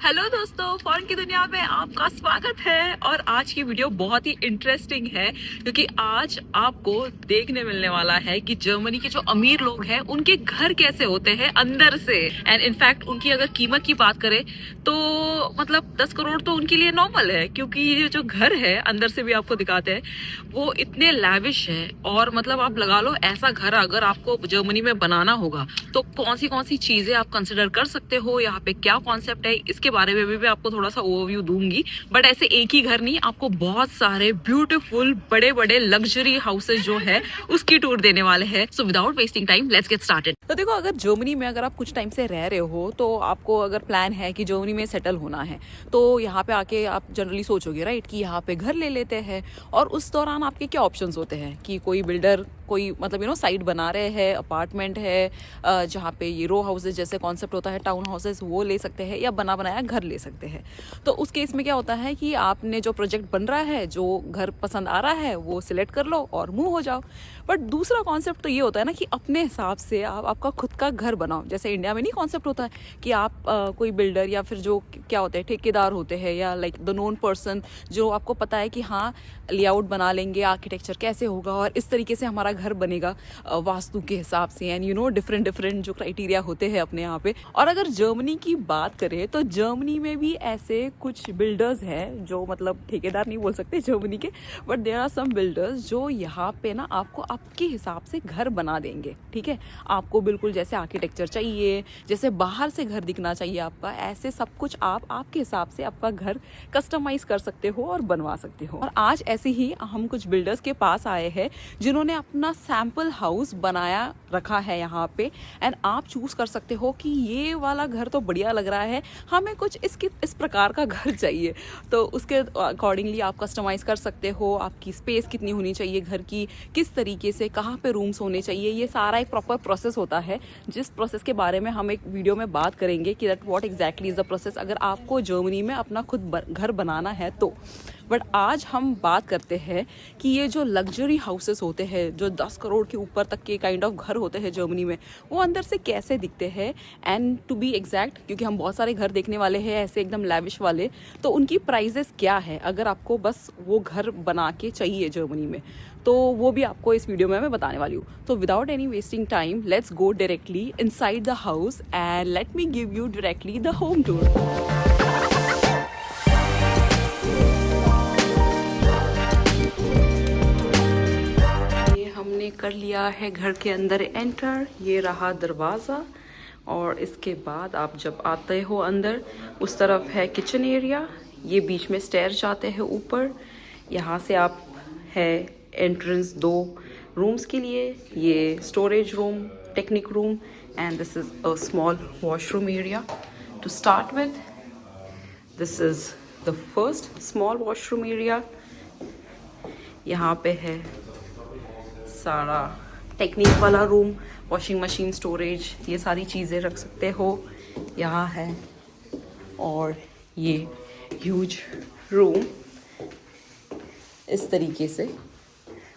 Hello दोस्तों, foreign की दुनिया में आपका स्वागत है। और आज की वीडियो बहुत ही इंटरेस्टिंग है क्योंकि आज आपको देखने मिलने वाला है कि जर्मनी के जो अमीर लोग हैं उनके घर कैसे होते हैं अंदर से। एंड इनफैक्ट उनकी अगर कीमत की बात करें तो मतलब 10 करोड़ तो उनके लिए नॉर्मल है, क्योंकि ये जो घर है अंदर से भी आपको दिखाते हैं वो इतने लैविश है। और मतलब आप लगा लो, ऐसा घर अगर आपको जर्मनी में बनाना होगा तो कौन सी चीजें आप कंसिडर कर सकते हो, यहाँ पे क्या कॉन्सेप्ट है, इसके बारे में भी मैं आपको थोड़ा सा ओवरव्यू दूंगी। बट ऐसे एक ही घर नहीं, आपको बहुत सारे ब्यूटीफुल बड़े बड़े लग्जरी हाउसेस जो है उसकी टूर देने वाले हैं। So without wasting time let's get started. तो देखो, अगर जर्मनी में अगर आप कुछ टाइम से रह रहे हो तो आपको अगर प्लान है कि जर्मनी में सेटल होना है तो यहाँ पे आके आप जनरली सोचोगे राइट कि यहाँ पे घर ले लेते हैं। और उस दौरान आपके क्या ऑप्शंस होते हैं कि कोई बिल्डर कोई मतलब साइट बना रहे हैं, अपार्टमेंट है जहाँ पे ये रो हाउसेज जैसे कॉन्सेप्ट होता है, टाउन हाउसेज, वो ले सकते हैं या बना बनाया घर ले सकते हैं। तो उस केस में क्या होता है कि आपने जो प्रोजेक्ट बन रहा है, जो घर पसंद आ रहा है वो सिलेक्ट कर लो और मूव हो जाओ। बट दूसरा कॉन्सेप्ट तो ये होता है ना कि अपने हिसाब से आप आपका खुद का घर बनाओ। जैसे इंडिया में नहीं कॉन्सेप्ट होता है कि आप कोई बिल्डर या फिर जो क्या होते हैं ठेकेदार होते हैं या लाइक द नोन पर्सन जो आपको पता है कि हाँ लेआउट बना लेंगे, आर्किटेक्चर कैसे होगा और इस तरीके से हमारा घर बनेगा वास्तु के हिसाब से। एंड डिफरेंट जो क्राइटेरिया होते हैं अपने यहाँ पे। और अगर जर्मनी की बात करें तो जर्मनी में भी ऐसे कुछ बिल्डर्स हैं जो मतलब ठेकेदार नहीं बोल सकते जर्मनी के, but there are some builders जो यहाँ पे ना आपको आपके हिसाब से घर बना देंगे। ठीक है, आपको बिल्कुल जैसे आर्किटेक्चर चाहिए, जैसे बाहर से घर दिखना चाहिए आपका, ऐसे सब कुछ आप आपके हिसाब से आपका घर कस्टमाइज कर सकते हो और बनवा सकते हो। और आज ऐसे ही हम कुछ बिल्डर्स के पास आए हैं जिन्होंने अपना सैंपल हाउस बनाया रखा है यहाँ पे। एंड आप चूज कर सकते हो कि ये वाला घर तो बढ़िया लग रहा है, हमें कुछ इस प्रकार का घर चाहिए। तो उसके अकॉर्डिंगली आप कस्टमाइज कर सकते हो। आपकी स्पेस कितनी होनी चाहिए घर की, किस तरीके से, कहाँ पे रूम्स होने चाहिए, ये सारा एक प्रॉपर प्रोसेस होता है जिस प्रोसेस के बारे में हम एक वीडियो में बात करेंगे कि that what exactly is the process अगर आपको जर्मनी में अपना खुद घर बनाना है तो। बट आज हम बात करते हैं कि ये जो लग्जरी हाउसेस होते हैं जो 10 करोड़ के ऊपर तक के काइंड ऑफ घर होते हैं जर्मनी में, वो अंदर से कैसे दिखते हैं। एंड टू बी एग्जैक्ट, क्योंकि हम बहुत सारे घर देखने वाले हैं ऐसे एकदम लैविश वाले, तो उनकी प्राइजेस क्या है अगर आपको बस वो घर बना के चाहिए जर्मनी में, तो वो भी आपको इस वीडियो में मैं बताने वाली हूँ। तो without any wasting time let's go directly inside the house and let me give you directly the home tour. हमने कर लिया है घर के अंदर एंटर, ये रहा दरवाज़ा। और इसके बाद आप जब आते हो अंदर, उस तरफ है किचन एरिया, ये बीच में स्टेयर जाते हैं ऊपर। यहाँ से आप है एंट्रेंस 2 रूम्स के लिए, ये storage room, technique room, and this is a small washroom area to start with. This is the first small washroom area. यहाँ पे है सारा टेक्निक वाला रूम, वॉशिंग मशीन, स्टोरेज, ये सारी चीज़ें रख सकते हो यहाँ है। और ये ह्यूज रूम इस तरीके से,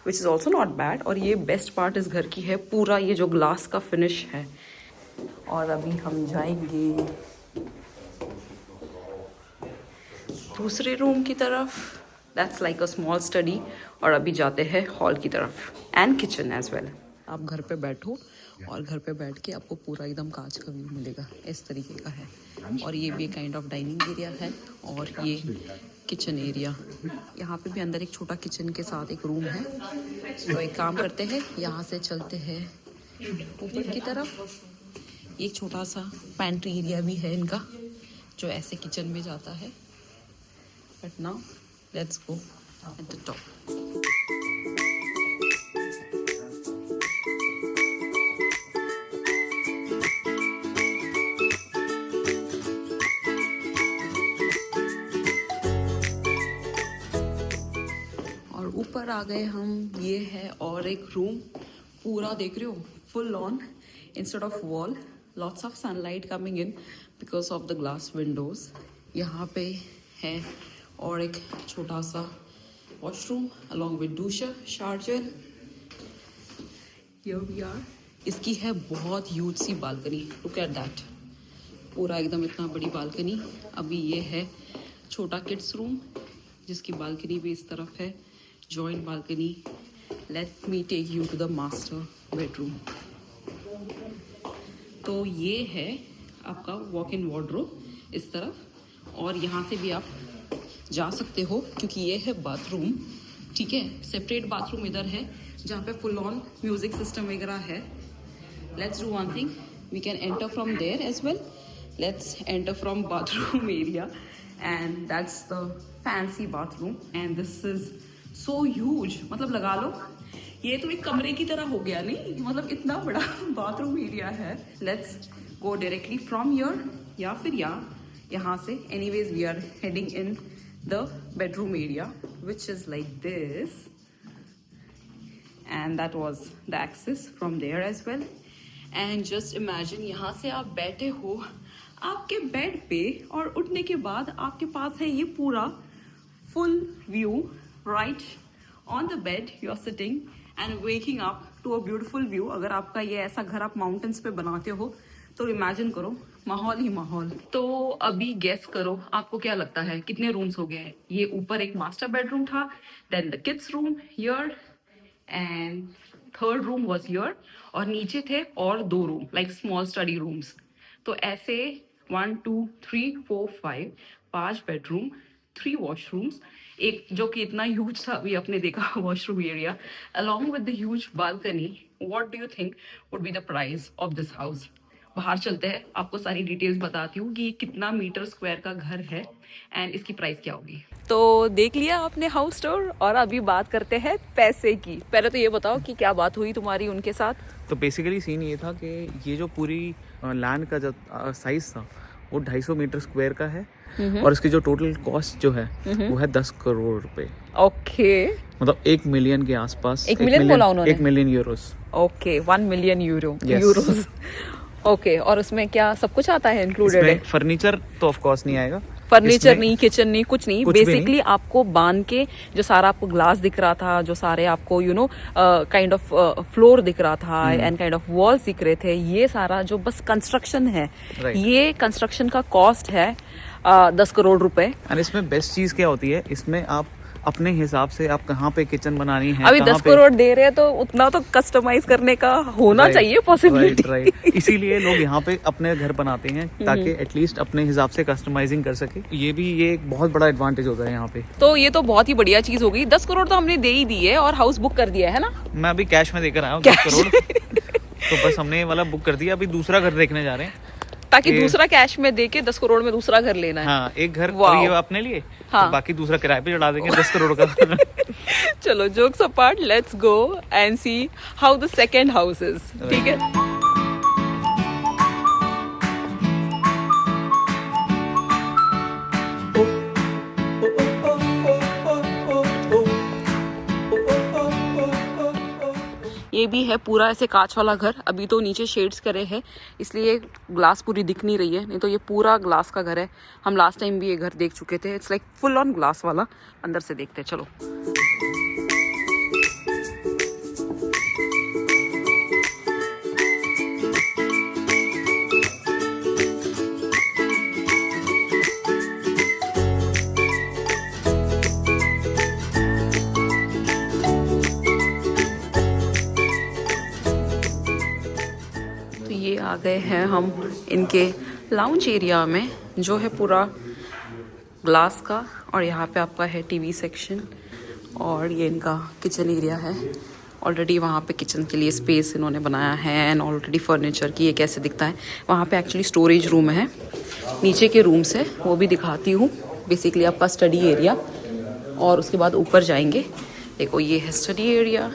which is also not bad. और ये बेस्ट पार्ट इस घर की है, पूरा ये जो ग्लास का फिनिश है। और अभी हम जाएंगे दूसरे रूम की तरफ, that's like a small study. और अभी जाते हैं हॉल की तरफ एंड किचन एज वेल। आप घर पे बैठो और घर पे बैठ के आपको पूरा एकदम कांच का व्यू मिलेगा, इस तरीके का है। और ये भी काइंड ऑफ डाइनिंग एरिया है और ये किचन एरिया। यहाँ पे भी अंदर एक छोटा किचन के साथ एक रूम है। तो एक काम करते हैं, यहाँ से चलते हैं ऊपर की तरफ। एक छोटा सा पैंट्री एरिया भी है इनका जो ऐसे किचन में जाता है। But now let's go at the top. ऊपर आ गए हम, ये है और एक रूम, पूरा देख रहे हो full on instead of wall, lots of sunlight coming in because of the glass windows. यहाँ पे है और एक छोटा सा वॉशरूम अलॉन्ग विद डूशर, शार्जर। Here we are. इसकी है बहुत ह्यूज सी बालकनी, लुक एट दैट, पूरा एकदम इतना बड़ी बालकनी। अभी ये है छोटा किड्स रूम जिसकी बालकनी भी इस तरफ है, joint balcony. Let me take you to the master bedroom. तो ये है आपका वॉक इन वार्डरोब इस तरफ, और यहाँ से भी आप जा सकते हो क्योंकि ये है बाथरूम। ठीक है, सेपरेट बाथरूम इधर है जहाँ पे फुल ऑन म्यूजिक सिस्टम वगैरह है। Let's do one thing, we can enter from there as well. Let's enter from bathroom area and that's the fancy bathroom and this is so huge. मतलब लगा लो ये तो एक कमरे की तरह हो गया, नहीं मतलब इतना बड़ा बाथरूम एरिया है। Let's go directly from your, या फिर यहाँ से anyways we are heading in the bedroom area which is like this, and that was the access from there as well. And just imagine यहाँ से आप बैठे हो आपके बेड पे और उठने के बाद आपके पास है ये पूरा full view right on the bed. You are sitting and waking up to a beautiful view. अगर आपका ये ऐसा घर आप माउंटेन्स पे बनाते हो तो इमेजिन करो, माहौल ही माहौल। तो अभी गेस करो आपको क्या लगता है कितने रूम्स हो गए हैं। ये ऊपर एक मास्टर बेडरूम था, then the kids room here and third room was here, और नीचे थे और 2 room like small study rooms. तो ऐसे 1 2 3 4 5 बेडरूम, 3 वॉशरूम्स, एक जो कि इतना ह्यूज था अभी आपने देखा washroom area, along with the huge balcony. What do you think would be the price of this house. बाहर चलते हैं, आपको सारी डिटेल्स बताती हूँ कि ये कितना मीटर स्क्वायर का घर है एंड इसकी प्राइस क्या होगी। तो देख लिया आपने हाउस टूर, और अभी बात करते हैं पैसे की। पहले तो ये बताओ कि क्या बात हुई तुम्हारी उनके साथ। तो बेसिकली सीन ये था कि ये जो पूरी लैंड का जो साइज था वो 250 मीटर स्क्वायर का है, और इसकी जो टोटल कॉस्ट जो है वो है 10 करोड़ रुपए। ओके, मतलब 1 मिलियन के आसपास। 1 मिलियन बोला उन्होंने? 1 million Euros. Okay, 1 million Euros. Okay, और उसमें क्या सब कुछ आता है इंक्लूडेड है? फर्नीचर तो ऑफ कोर्स नहीं आएगा, फर्नीचर नहीं, किचन नहीं, कुछ नहीं। कुछ बेसिकली आपको बांध के जो सारा आपको ग्लास दिख रहा था, जो सारे आपको you know kind of floor दिख रहा था एंड काइंड ऑफ वॉल्स दिख रहे थे, ये सारा जो बस कंस्ट्रक्शन है, ये कंस्ट्रक्शन का कॉस्ट है 10 करोड़ रुपए। और इसमें बेस्ट चीज क्या होती है, इसमें आप अपने हिसाब से आप कहाँ पे किचन बनानी है। अभी 10 करोड़ दे रहे हैं तो उतना तो कस्टमाइज करने का होना चाहिए पॉसिबिलिटी। इसीलिए लोग यहाँ पे अपने घर बनाते हैं ताकि एटलीस्ट अपने हिसाब से कस्टमाइजिंग कर सके। ये एक बहुत बड़ा एडवांटेज होता है यहाँ पे। तो ये तो बहुत ही बढ़िया चीज हो गई। 10 करोड़ तो हमने दे ही दी है और हाउस बुक कर दिया है ना। मैं अभी कैश में देकर आया हूँ 10 करोड़। तो बस हमने ये वाला बुक कर दिया, अभी दूसरा घर देखने जा रहे हैं ताकि दूसरा कैश में देके 10 करोड़ में दूसरा घर लेना है। हाँ, एक घर ये अपने लिए, हाँ। तो बाकी दूसरा किराए पे चढ़ा देंगे 10 करोड़ का। चलो jokes apart, let's go and see how the second house is. ठीक है, ये भी है पूरा ऐसे कांच वाला घर। अभी तो नीचे शेड्स करे हैं इसलिए ग्लास पूरी दिख नहीं रही है, नहीं तो ये पूरा ग्लास का घर है। हम लास्ट टाइम भी ये घर देख चुके थे। It's like full on glass वाला। अंदर से देखते हैं, चलो। ये आ गए हैं हम इनके लाउंज एरिया में, जो है पूरा ग्लास का, और यहाँ पे आपका है टीवी सेक्शन, और ये इनका किचन एरिया है। ऑलरेडी वहाँ पे किचन के लिए स्पेस इन्होंने बनाया है एंड ऑलरेडी फर्नीचर की ये कैसे दिखता है। वहाँ पे एक्चुअली स्टोरेज रूम है। नीचे के रूम्स है वो भी दिखाती हूँ। बेसिकली आपका स्टडी एरिया, और उसके बाद ऊपर जाएंगे। देखो ये है स्टडी एरिया।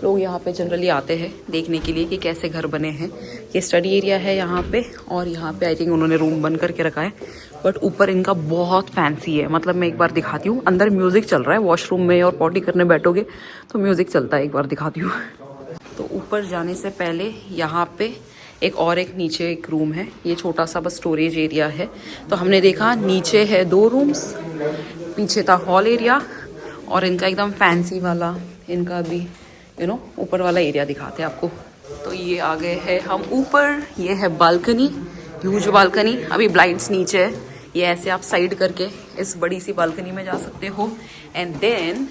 लोग यहाँ पे जनरली आते हैं देखने के लिए कि कैसे घर बने हैं। ये स्टडी एरिया है यहाँ पे, और यहाँ पे आई थिंक उन्होंने रूम बंद करके रखा है, बट ऊपर इनका बहुत फैंसी है। मतलब मैं एक बार दिखाती हूँ। अंदर म्यूजिक चल रहा है वॉशरूम में, और पॉटी करने बैठोगे तो म्यूजिक चलता है। एक बार दिखाती हूँ। तो ऊपर जाने से पहले यहाँ पे एक नीचे एक रूम है। ये छोटा सा बस स्टोरेज एरिया है। तो हमने देखा नीचे है 2 रूम्स, पीछे था हॉल एरिया, और इनका एकदम फैंसी वाला, इनका भी ऊपर वाला एरिया दिखाते हैं आपको। तो ये आ गए हैं हम ऊपर। ये है बालकनी, ह्यूज बालकनी, अभी ब्लाइंड्स नीचे है, ये ऐसे आप साइड करके इस बड़ी सी बालकनी में जा सकते हो। And then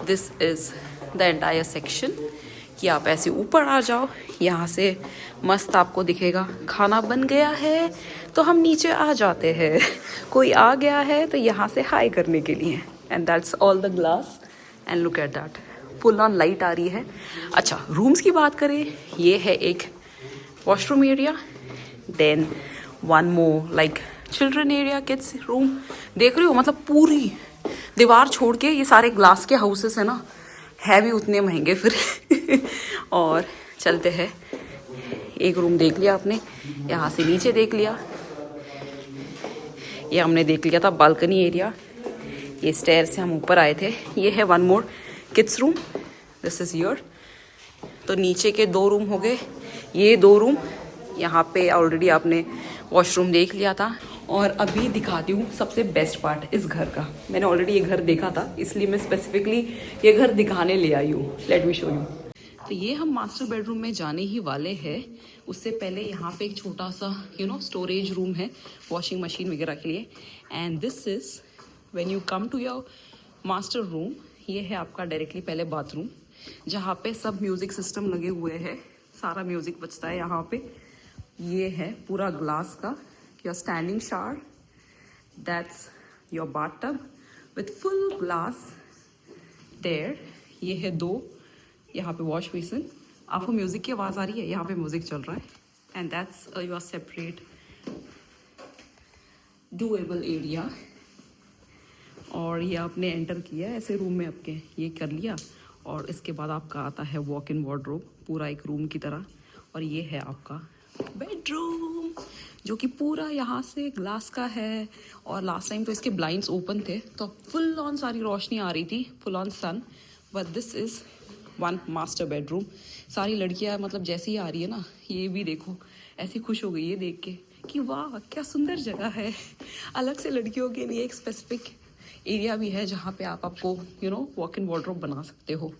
this is the entire section कि आप ऐसे ऊपर आ जाओ, यहाँ से मस्त आपको दिखेगा खाना बन गया है तो हम नीचे आ जाते हैं, कोई आ गया है तो यहाँ से हाई करने के लिए। And that's all the glass and look at that, full on light आ रही है। अच्छा, रूम्स की बात करें, ये है एक washroom area, then one more like children area, kids room. देख रही हो, मतलब पूरी दीवार छोड़ के ये सारे ग्लास के हाउसेस है ना, है भी उतने महंगे फिर। और चलते हैं, एक रूम देख लिया आपने, यहाँ से नीचे देख लिया, ये हमने देख लिया था बालकनी एरिया, ये स्टेयर से हम ऊपर आए थे। ये है one more kids room, this is your. तो नीचे के 2 रूम हो गए, ये 2 रूम, यहाँ पे ऑलरेडी आपने वॉशरूम देख लिया था। और अभी दिखाती हूँ सबसे बेस्ट पार्ट इस घर का। मैंने ऑलरेडी ये घर देखा था, इसलिए मैं स्पेसिफिकली ये घर दिखाने ले आई हूँ। Let me show you. तो ये हम मास्टर बेडरूम में जाने ही वाले हैं, उससे पहले यहाँ पे एक छोटा सा स्टोरेज रूम है वॉशिंग मशीन वगैरह के लिए। And this is when you come to your master room, ये है आपका डायरेक्टली पहले बाथरूम, जहाँ पे सब म्यूजिक सिस्टम लगे हुए हैं, सारा म्यूजिक बजता है यहाँ पे। ये है पूरा ग्लास का your standing shower, that's your bathtub with full glass there. ये है 2 यहाँ पे वॉश बेसिन। आपको म्यूजिक की आवाज़ आ रही है, यहाँ पे म्यूजिक चल रहा है। And that's your separate doable area. और ये आपने एंटर किया ऐसे रूम में, आपके ये कर लिया, और इसके बाद आपका आता है वॉक इन वार्डरोब, पूरा एक रूम की तरह। और ये है आपका बेडरूम, जो कि पूरा यहाँ से ग्लास का है। और लास्ट टाइम तो इसके ब्लाइंड्स ओपन थे, तो फुल ऑन सारी रोशनी आ रही थी, full on sun. But this is one master bedroom. सारी लड़कियां मतलब जैसी ही आ रही है ना, ये भी देखो ऐसी खुश हो गई है देख के कि वाह क्या सुंदर जगह है। अलग से लड़कियों के लिए एक स्पेसिफिक एरिया भी है जहाँ पे आपको वॉक इन वार्डरोब बना सकते हो।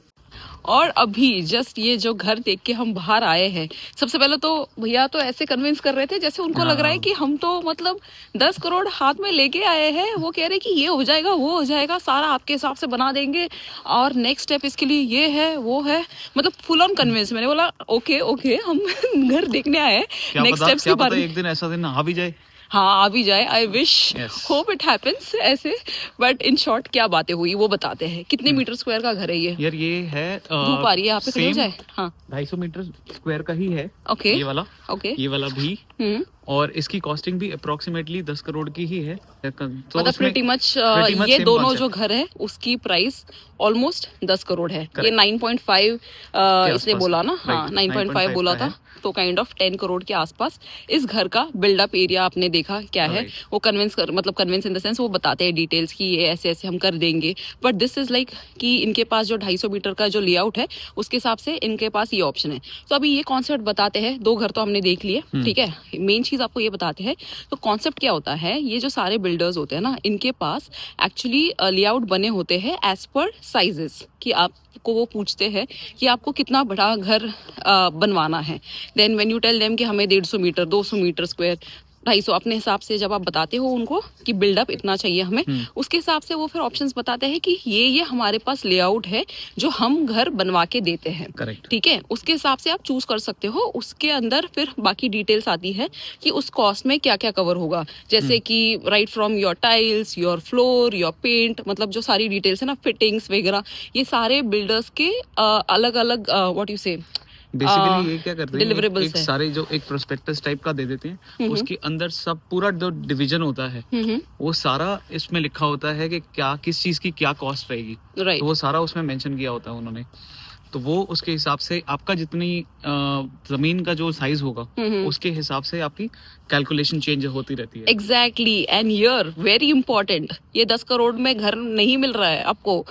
और अभी जस्ट ये जो घर देख के हम बाहर आए हैं, सबसे पहले तो भैया तो ऐसे कन्विंस कर रहे थे जैसे उनको लग रहा है कि हम तो मतलब 10 करोड़ हाथ में लेके आए हैं। वो कह रहे कि ये हो जाएगा, वो हो जाएगा, सारा आपके हिसाब से बना देंगे, और नेक्स्ट स्टेप इसके लिए ये है वो है, मतलब फुल ऑन कन्विंस। मैंने बोला ओके ओके, हम घर देखने आए हैं, नेक्स्ट स्टेप्स के बारे में। एक दिन ऐसा दिन आ भी जाए, हाँ आ भी जाए, I wish, hope it happens ऐसे। बट इन शॉर्ट क्या बातें हुई वो बताते हैं। कितने मीटर स्क्वायर का घर है ये? यार ये है, धूप आ रही है यहाँ पे, खड़ी हो जाए। हाँ 250 मीटर स्क्वायर का ही है। ओके, ये वाला, ओके, ये वाला भी। और इसकी कॉस्टिंग भी अप्रोक्सीमेटली 10 करोड़ की ही है। तो मतलब प्रीटी मच ये दोनों जो घर है उसकी प्राइस ऑलमोस्ट 10 करोड़ है। ये 9.5 इसने बोला ना, हाँ 9.5 बोला था, तो काइंड ऑफ 10 करोड़ के आसपास इस घर का बिल्डअप एरिया आपने देखा क्या है। वो कन्विंस इन द सेंस वो बताते हैं डिटेल्स की ये ऐसे ऐसे हम कर देंगे। बट दिस इज लाइक कि इनके पास जो 250 मीटर का जो लेआउट है उसके हिसाब से इनके पास ये ऑप्शन है। तो अभी ये कॉन्सेप्ट बताते हैं, 2 घर तो हमने देख लिए, ठीक है। मेन चीज आपको ये बताते हैं तो कॉन्सेप्ट क्या होता है। ये जो सारे बिल्डर्स होते हैं ना, इनके पास एक्चुअली लेआउट बने होते हैं एज पर साइजेस, कि आपको वो पूछते हैं कि आपको कितना बड़ा घर बनवाना है। Then when you tell them कि हमें 150 मीटर 200 मीटर स्क्वायर 250, अपने हिसाब से जब आप बताते हो उनको कि बिल्डअप इतना चाहिए हमें, उसके हिसाब से वो फिर ऑप्शंस बताते हैं कि ये हमारे पास लेआउट है जो हम घर बनवा के देते हैं, ठीक है। उसके हिसाब से आप चूज कर सकते हो। उसके अंदर फिर बाकी डिटेल्स आती है कि उस कॉस्ट में क्या क्या कवर होगा, जैसे कि right from your tiles, your floor, your paint, मतलब जो सारी डिटेल्स है ना, फिटिंग्स वगैरह, ये सारे बिल्डर्स के अलग अलग व्हाट यू से बेसिकली ये क्या करते हैं, एक है। सारे जो एक प्रोस्पेक्टस टाइप का दे देते हैं, उसके अंदर सब पूरा जो डिवीजन होता है वो सारा इसमें लिखा होता है कि क्या किस चीज की क्या कॉस्ट रहेगी, तो वो सारा उसमें मेंशन किया होता है उन्होंने। तो वो उसके हिसाब से आपका जितनी जमीन का जो साइज होगा उसके हिसाब से आपकी कैलकुलेशन चेंज होती रहती है। Exactly, and here very important, ये 10 करोड़ में घर नहीं मिल रहा है आपको।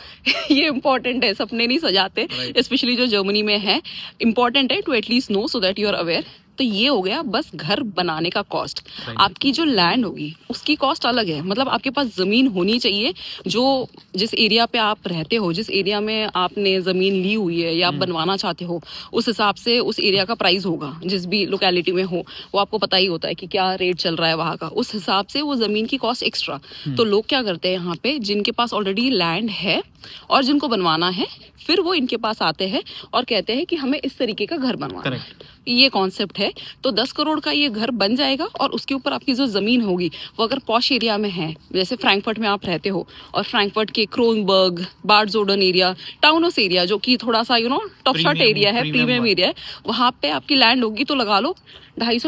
ये इंपॉर्टेंट है, सपने नहीं सजाते, स्पेशली जो जर्मनी में है। इंपॉर्टेंट है to at least know so that you are aware तो ये हो गया बस घर बनाने का कॉस्ट। आपकी जो लैंड होगी उसकी कॉस्ट अलग है, मतलब आपके पास जमीन होनी चाहिए, जो जिस एरिया पे आप रहते हो, जिस एरिया में आपने जमीन ली हुई है या आप बनवाना चाहते हो, उस हिसाब से उस एरिया का प्राइस होगा। जिस भी लोकेलिटी में हो वो आपको पता ही होता है कि क्या रेट चल रहा है वहाँ का, उस हिसाब से वो जमीन की कॉस्ट एक्स्ट्रा। तो लोग क्या करते हैं यहाँ पे, जिनके पास ऑलरेडी लैंड है और जिनको बनवाना है, फिर वो इनके पास आते हैं और कहते हैं कि हमें इस तरीके का घर बनवाना है। ये कॉन्सेप्ट है। तो 10 करोड़ का ये घर बन जाएगा और उसके ऊपर आपकी जो जमीन होगी वो अगर पॉश एरिया में है, जैसे फ्रैंकफर्ट में आप रहते हो और फ्रैंकफर्ट के क्रोनबर्ग, बार्जोडन एरिया, टाउनोस एरिया जो कि थोड़ा सा टॉप शॉट एरिया है, प्रीमियम एरिया है, वहां पे आपकी लैंड होगी तो लगा लो 250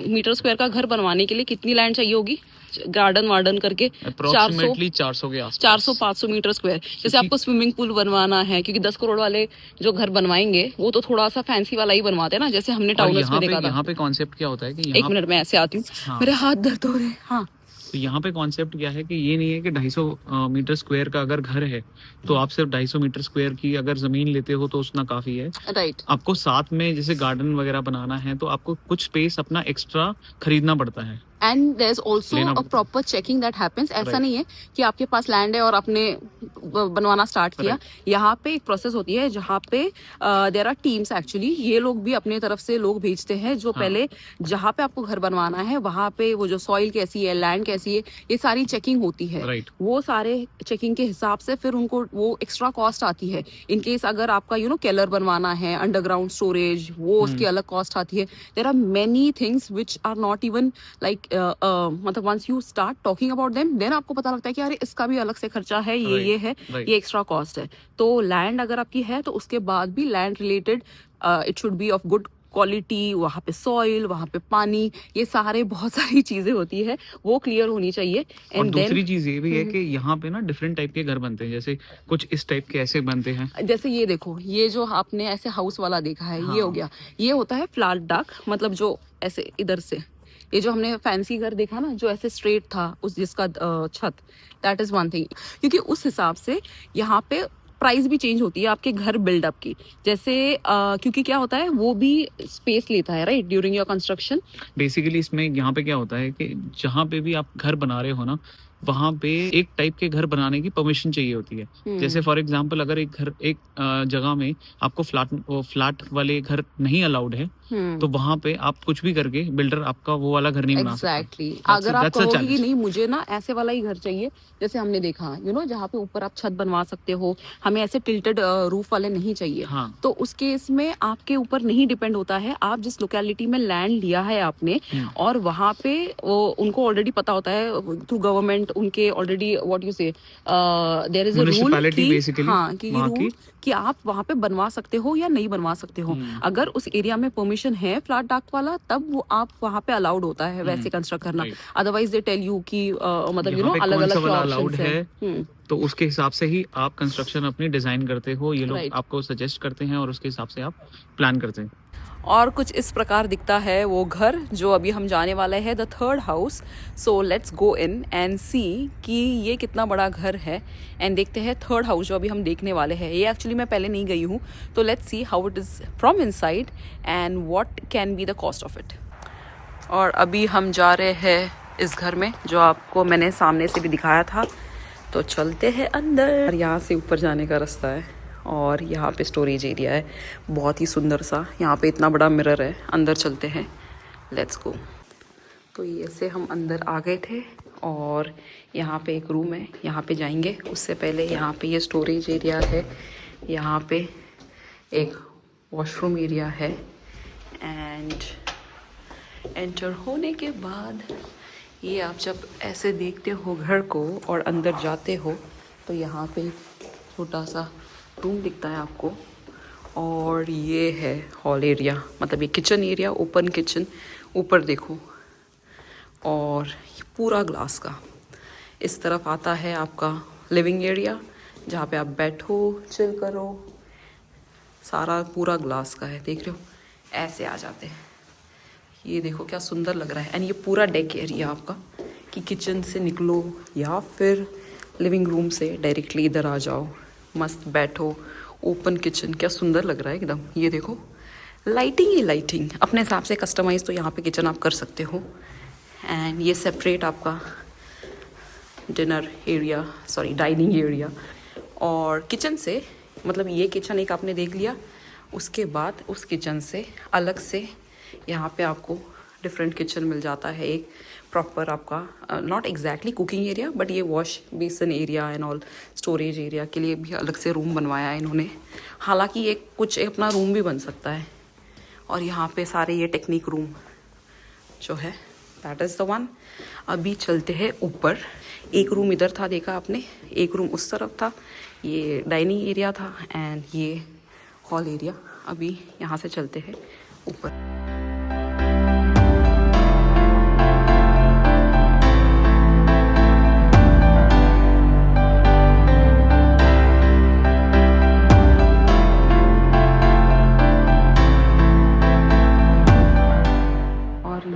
मीटर स्क्वायर का घर बनवाने के लिए कितनी लैंड चाहिए होगी, गार्डन वार्डन करके 400 के आसपास, 400-500 मीटर स्क्वायर। जैसे आपको स्विमिंग पूल बनवाना है, क्योंकि 10 करोड़ वाले जो घर बनवाएंगे वो तो थोड़ा सा फैंसी वाला ही बनवाते हैं ना, जैसे हमने टाउनस में देखा था। यहाँ पे कॉन्सेप्ट क्या होता है कि एक मिनट में ऐसे आती हूँ, मेरे हाथ दर्द हो रहे हैं। हाँ, तो यहाँ पे कॉन्सेप्ट क्या है कि ये नहीं है कि 250 मीटर स्क्वायर का अगर घर है तो आप सिर्फ 250 मीटर स्क्वायर की अगर जमीन लेते हो तो उतना काफी है। राइट। आपको साथ में जैसे गार्डन वगैरह बनाना है तो आपको कुछ स्पेस अपना एक्स्ट्रा खरीदना पड़ता है। And there is also a proper checking that happens. ऐसा नहीं है कि आपके पास लैंड है और आपने बनवाना स्टार्ट किया। यहाँ पे एक प्रोसेस होती है जहाँ पे देयर आर टीम्स, एक्चुअली ये लोग भी अपने तरफ से लोग भेजते हैं जो पहले जहाँ पे आपको घर बनवाना है वहाँ पे वो जो सॉइल कैसी है, लैंड कैसी है, ये सारी चेकिंग होती है। वो सारे चेकिंग के हिसाब से फिर उनको वो एक्स्ट्रा कॉस्ट आती है। इन केस अगर आपका केलर बनवाना है, अंडरग्राउंड स्टोरेज, वो उसकी अलग कॉस्ट आती है। There are many things which are not even like मतलब once you start talking about them, then आपको पता लगता है कि अरे इसका भी अलग से खर्चा है, ये है, ये एक्स्ट्रा कॉस्ट है। तो लैंड अगर आपकी है तो उसके बाद भी land related it should be of good quality, वहाँ पे सॉइल, वहाँ पे पानी, ये सारे बहुत सारी चीजें होती है, वो क्लियर होनी चाहिए। और दूसरी चीज ये भी है कि यहाँ पे ना डिफरेंट टाइप के घर बनते हैं, जैसे कुछ इस टाइप के ऐसे बनते हैं। जैसे ये देखो, ये जो आपने ऐसे हाउस वाला देखा है, ये हो गया, ये होता है फ्लैट डक, मतलब जो ऐसे इधर से, ये जो हमने फैंसी घर देखा ना जो ऐसे स्ट्रेट था, उस जिसका छत, दैट इज वन थिंग। क्योंकि उस हिसाब से यहाँ पे प्राइस भी चेंज होती है आपके घर बिल्डअप की। जैसे क्योंकि क्या होता है, वो भी स्पेस लेता है, right, during your construction. Basically इसमें यहाँ पे क्या होता है कि जहाँ पे भी आप घर बना रहे हो ना, वहाँ पे एक टाइप के घर बनाने की परमिशन चाहिए होती है। जैसे फॉर एग्जांपल अगर एक जगह में आपको फ्लैट वाले घर नहीं अलाउड है, तो वहाँ पे आप कुछ भी करके बिल्डर आपका वो वाला घर नहीं बना सकता। एग्जैक्टली। अगर आप कहोगे कि नहीं मुझे ना ऐसे वाला ही घर चाहिए, जैसे हमने देखा जहाँ पे ऊपर आप छत बनवा सकते हो, हमें ऐसे टिल्टेड रूफ वाले नहीं चाहिए। तो उस केस में आपके ऊपर नहीं डिपेंड होता है, आप जिस लोकेलिटी में लैंड लिया है आपने, और वहाँ पे उनको ऑलरेडी पता होता है थ्रू गवर्नमेंट, उनके ऑलरेडी व्हाट यू से देयर इज अ रूल कि आप वहाँ पे बनवा सकते हो या नहीं बनवा सकते हो। अगर उस एरिया में परमिशन है फ्लैट डक वाला, तब वो आप वहाँ पे अलाउड होता है वैसे कंस्ट्रक्ट करना। अदरवाइज दे टेल यू कि मतलब अलग अलग ऑप्शंस है, तो उसके हिसाब से ही आप कंस्ट्रक्शन अपनी डिजाइन करते हो। ये लोग आपको सजेस्ट करते हैं और उसके हिसाब से आप प्लान करते हैं। और कुछ इस प्रकार दिखता है वो घर जो अभी हम जाने वाले हैं, the third house. So let's go in and see कि ये कितना बड़ा घर है, एंड देखते हैं थर्ड हाउस जो अभी हम देखने वाले हैं। ये एक्चुअली मैं पहले नहीं गई हूँ, तो let's see how it is from inside and what can be the cost of it. और अभी हम जा रहे हैं इस घर में जो आपको मैंने सामने से भी दिखाया था, तो चलते हैं अंदर। यहाँ से ऊपर जाने का रास्ता है और यहाँ पे स्टोरेज एरिया है, बहुत ही सुंदर सा। यहाँ पे इतना बड़ा मिरर है। अंदर चलते हैं, लेट्स गो। तो ये से हम अंदर आ गए थे और यहाँ पे एक रूम है, यहाँ पे जाएंगे। उससे पहले यहाँ पे ये स्टोरेज एरिया है, यहाँ पे एक वॉशरूम एरिया है, एंड एंटर होने के बाद ये आप जब ऐसे देखते हो घर को और अंदर जाते हो तो यहाँ पे छोटा सा रूम दिखता है आपको, और ये है हॉल एरिया, मतलब ये किचन एरिया, ओपन किचन। ऊपर देखो, और ये पूरा ग्लास का। इस तरफ आता है आपका लिविंग एरिया जहाँ पे आप बैठो, चिल करो, सारा पूरा ग्लास का है। देख रहे हो, ऐसे आ जाते हैं। ये देखो क्या सुंदर लग रहा है। एंड ये पूरा डेक एरिया आपका कि किचन से निकलो या फिर लिविंग रूम से डायरेक्टली इधर आ जाओ, मस्त बैठो, ओपन किचन, क्या सुंदर लग रहा है एकदम। ये देखो, लाइटिंग ही लाइटिंग, अपने हिसाब से कस्टमाइज तो यहाँ पे किचन आप कर सकते हो। एंड ये सेपरेट आपका dinner area, sorry dining area. और किचन से मतलब ये किचन एक आपने देख लिया, उसके बाद उस किचन से अलग से यहाँ पे आपको डिफरेंट किचन मिल जाता है। एक प्रॉपर आपका not exactly cooking area, but ये wash basin area and all, storage area के लिए भी अलग से रूम बनवाया है इन्होंने। हालांकि एक कुछ अपना रूम भी बन सकता है। और यहाँ पे सारे ये टेक्निक रूम जो है दैट इज़ द वन। अभी चलते हैं ऊपर। एक रूम इधर था देखा आपने, एक रूम उस तरफ था, ये डाइनिंग एरिया था एंड ये हॉल एरिया। अभी यहाँ से चलते हैं ऊपर।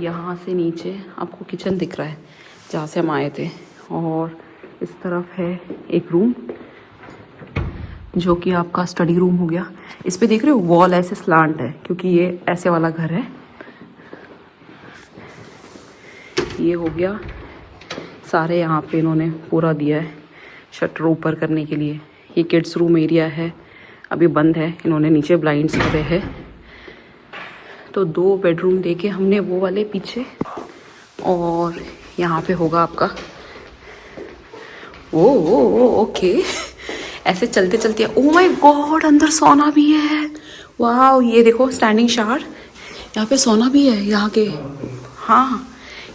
यहाँ से नीचे आपको किचन दिख रहा है जहाँ से हम आए थे। और इस तरफ है एक रूम जो कि आपका स्टडी रूम हो गया। इस पे देख रहे हो वॉल ऐसे स्लांट है क्योंकि ये ऐसे वाला घर है। ये हो गया सारे, यहाँ पे इन्होंने पूरा दिया है शटर ऊपर करने के लिए। ये किड्स रूम एरिया है, अभी बंद है, इन्होंने नीचे ब्लाइंड्स लगे हैं। तो 2 बेडरूम देखे हमने वो वाले पीछे। और यहाँ पे होगा आपका ओ ओके। ऐसे चलते चलते ओ माय गॉड अंदर सोना भी है। वाह, ये देखो स्टैंडिंग शावर, यहाँ पे सोना भी है यहाँ के। हाँ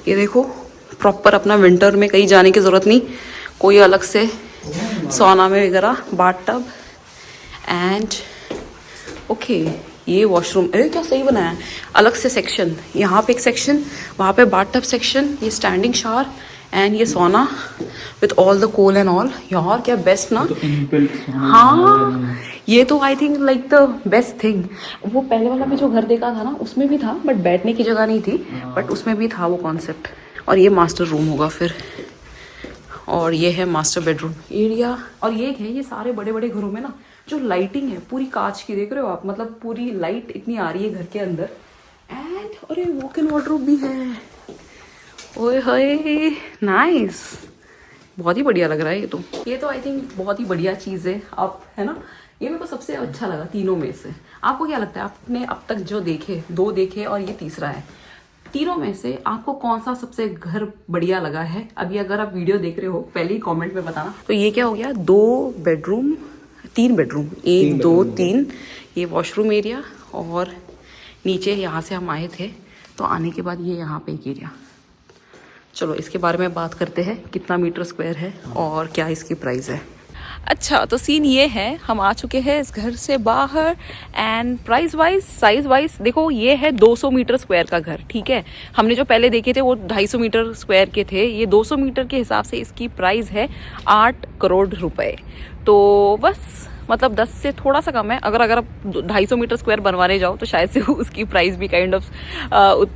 ये देखो प्रॉपर अपना विंटर में कहीं जाने की ज़रूरत नहीं, कोई अलग से सोना में वगैरह बाथ टब एंड ओके। ये वॉशरूम, अरे क्या सही बनाया है, अलग से सेक्शन, यहाँ पे एक सेक्शन, वहाँ पे बाथ टब सेक्शन, ये स्टैंडिंग शावर एंड ये sauna with all the coal and all. यार क्या बेस्ट ना। हाँ ये तो I think like the best thing. वो पहले वाला में जो घर देखा था ना उसमें भी था, बट बैठने की जगह नहीं थी, बट उसमें भी था वो कॉन्सेप्ट। और ये मास्टर रूम होगा फिर। और ये है मास्टर बेडरूम एरिया। और ये है, ये सारे बड़े बड़े घरों में ना जो लाइटिंग है पूरी कांच की, देख रहे हो आप, मतलब पूरी लाइट इतनी आ रही है घर के अंदर। एंड अरे वॉक इन वार्डरोब भी है। ओए होए नाइस, बहुत ही बढ़िया लग रहा है ये तो आई थिंक बहुत ही बढ़िया चीज़ है। आप है ना, ये मेरे को सबसे अच्छा लगा तीनों में से। आपको क्या लगता है, आपने अब तक जो देखे, 2 देखे और ये तीसरा है, तीनों में से आपको कौन सा सबसे घर बढ़िया लगा है? अभी अगर आप वीडियो देख रहे हो पहले ही कमेंट में बताना। तो ये क्या हो गया, 2 बेडरूम 3 बेडरूम, 1 2 3, ये वॉशरूम एरिया। और नीचे यहाँ से हम आए थे तो आने के बाद ये यहाँ पे एक एरिया। चलो इसके बारे में बात करते हैं, कितना मीटर स्क्वायर है और क्या इसकी प्राइस है। अच्छा तो सीन ये है, हम आ चुके हैं इस घर से बाहर and price wise size wise देखो, ये है 200 मीटर स्क्वायर का घर। ठीक है, हमने जो पहले देखे थे वो 250 मीटर स्क्वायर के थे। ये 200 मीटर के हिसाब से इसकी प्राइस है 8 करोड़ रुपए। तो बस मतलब 10 से थोड़ा सा कम है। अगर आप 250 मीटर स्क्वायर बनवाने जाओ तो शायद से उसकी प्राइस भी काइंड ऑफ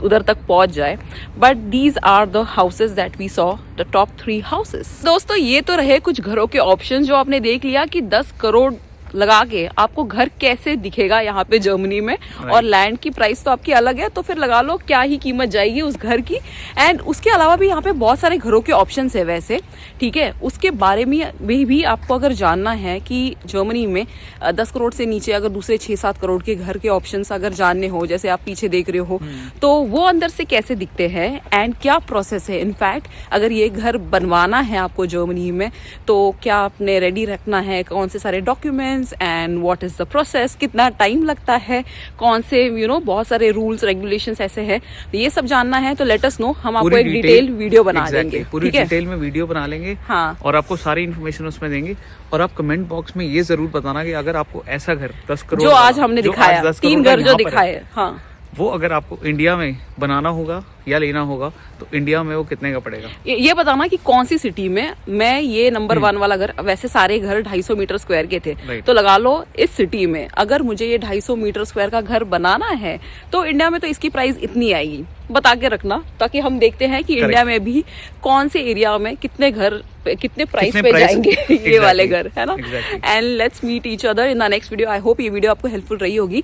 उधर तक पहुंच जाए। But these are the houses that we saw, the top 3 houses. दोस्तों ये तो रहे कुछ घरों के ऑप्शन जो आपने देख लिया कि 10 करोड़ लगा के आपको घर कैसे दिखेगा यहाँ पे जर्मनी में। और लैंड की प्राइस तो आपकी अलग है, तो फिर लगा लो क्या ही कीमत जाएगी उस घर की। एंड उसके अलावा भी यहाँ पे बहुत सारे घरों के ऑप्शंस है वैसे। ठीक है, उसके बारे में भी आपको अगर जानना है कि जर्मनी में 10 करोड़ से नीचे अगर दूसरे 6-7 करोड़ के घर के ऑप्शंस अगर जानने हो, जैसे आप पीछे देख रहे हो, तो वो अंदर से कैसे दिखते हैं एंड क्या प्रोसेस है। इनफैक्ट अगर ये घर बनवाना है आपको जर्मनी में तो क्या आपने रेडी रखना है, कौन से सारे documents and what is the process, कितना टाइम लगता है, कौन से बहुत सारे रूल्स रेगुलेशंस ऐसे है, तो ये सब जानना है तो लेट अस नो। हम आपको एक डिटेल वीडियो बना देंगे, पूरी डिटेल में वीडियो बना लेंगे। हाँ, और आपको सारी इन्फॉर्मेशन उसमें देंगे। और आप कमेंट बॉक्स में ये जरूर बताना कि अगर आपको ऐसा घर 10 करोड़ जो आज हमने दिखाया, 3 घर जो दिखाए, हाँ, वो अगर आपको इंडिया में बनाना होगा या लेना होगा तो इंडिया में वो कितने का पड़ेगा? ये बताना कि कौन सी सिटी में मैं ये नंबर 1 वाला घर, वैसे सारे घर 250 मीटर स्क्वायर के थे, Right. तो लगा लो इस सिटी में अगर मुझे ये 250 मीटर स्क्वायर का घर बनाना है तो इंडिया में तो इसकी प्राइस इतनी आएगी, बता के रखना, ताकि हम देखते हैं कि इंडिया में भी कौन से एरिया में कितने घर कितने प्राइस पे जाएंगे ये वाले घर, है ना? And let's meet each other in the next video. I hope ये वीडियो आपको हेल्पफुल रही होगी।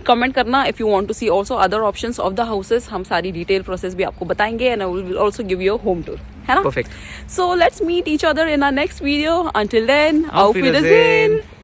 कमेंट करना if you want to see also other options of the houses, हम सारी डिटेल प्रोसेस भी आपको बताएंगे and I will also give you a home tour, है ना? Perfect. So let's meet each other in the next video. Until then, Auf auf Wiedersehen।